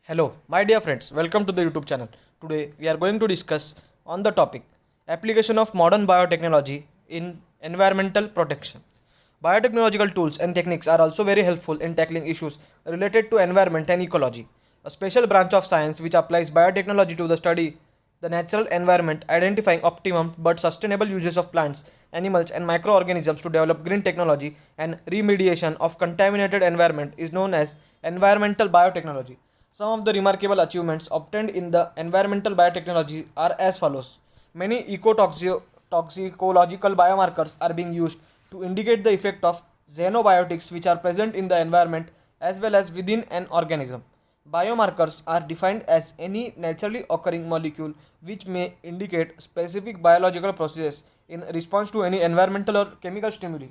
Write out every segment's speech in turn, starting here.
Hello, my dear friends. Welcome to the YouTube channel. Today we are going to discuss on the topic application of modern biotechnology in environmental protection. Biotechnological tools and techniques are also very helpful in tackling issues related to environment and ecology. A special branch of science which applies biotechnology to the study the natural environment, identifying optimum but sustainable uses of plants, animals and microorganisms to develop green technology and remediation of contaminated environment is known as environmental biotechnology. Some of the remarkable achievements obtained in the environmental biotechnology are as follows. Many ecotoxicological biomarkers are being used to indicate the effect of xenobiotics which are present in the environment as well as within an organism. Biomarkers are defined as any naturally occurring molecule which may indicate specific biological processes in response to any environmental or chemical stimuli.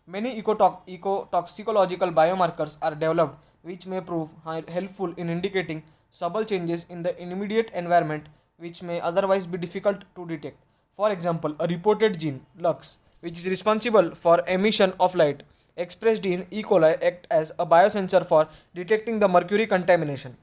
Many ecotoxicological biomarkers are developed which may prove helpful in indicating subtle changes in the immediate environment which may otherwise be difficult to detect. For example, a reported gene, LUX, which is responsible for emission of light, expressed in E. coli act as a biosensor for detecting the mercury contamination.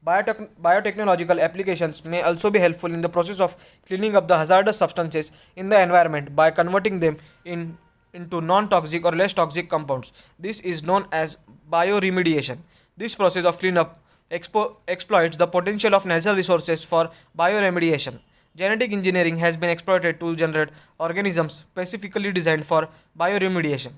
Biotechnological applications may also be helpful in the process of cleaning up the hazardous substances in the environment by converting them into non-toxic or less toxic compounds. This is known as bioremediation. This process of cleanup exploits the potential of natural resources for bioremediation. Genetic engineering has been exploited to generate organisms specifically designed for bioremediation.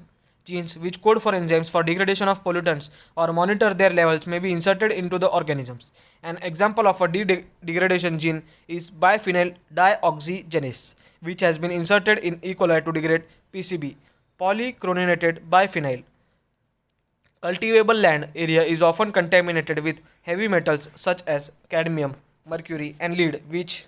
Genes which code for enzymes for degradation of pollutants or monitor their levels may be inserted into the organisms. An example of a degradation gene is biphenyl dioxygenase, which has been inserted in E. coli to degrade PCB, polychlorinated biphenyl. Cultivable land area is often contaminated with heavy metals such as cadmium, mercury, and lead, which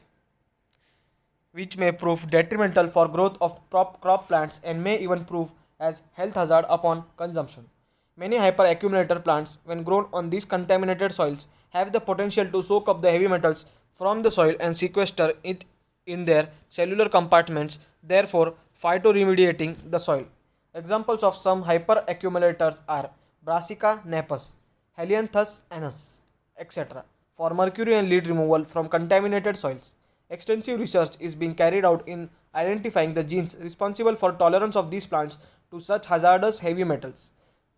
may prove detrimental for growth of crop plants and may even prove as health hazard upon consumption. Many hyperaccumulator plants, when grown on these contaminated soils, have the potential to soak up the heavy metals from the soil and sequester it in their cellular compartments, therefore phytoremediating the soil. Examples of some hyperaccumulators are Brassica napus, Helianthus anus, etc. for mercury and lead removal from contaminated soils. Extensive research is being carried out in identifying the genes responsible for tolerance of these plants to such hazardous heavy metals.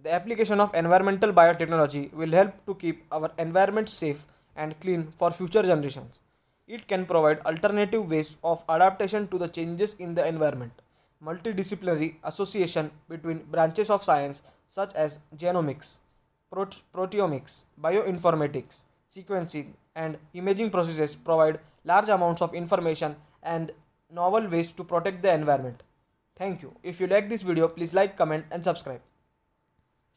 The application of environmental biotechnology will help to keep our environment safe and clean for future generations. It can provide alternative ways of adaptation to the changes in the environment. Multidisciplinary association between branches of science such as genomics, proteomics, bioinformatics, sequencing, and imaging processes provide large amounts of information and novel ways to protect the environment. Thank you. If you like this video, please like, comment, and subscribe.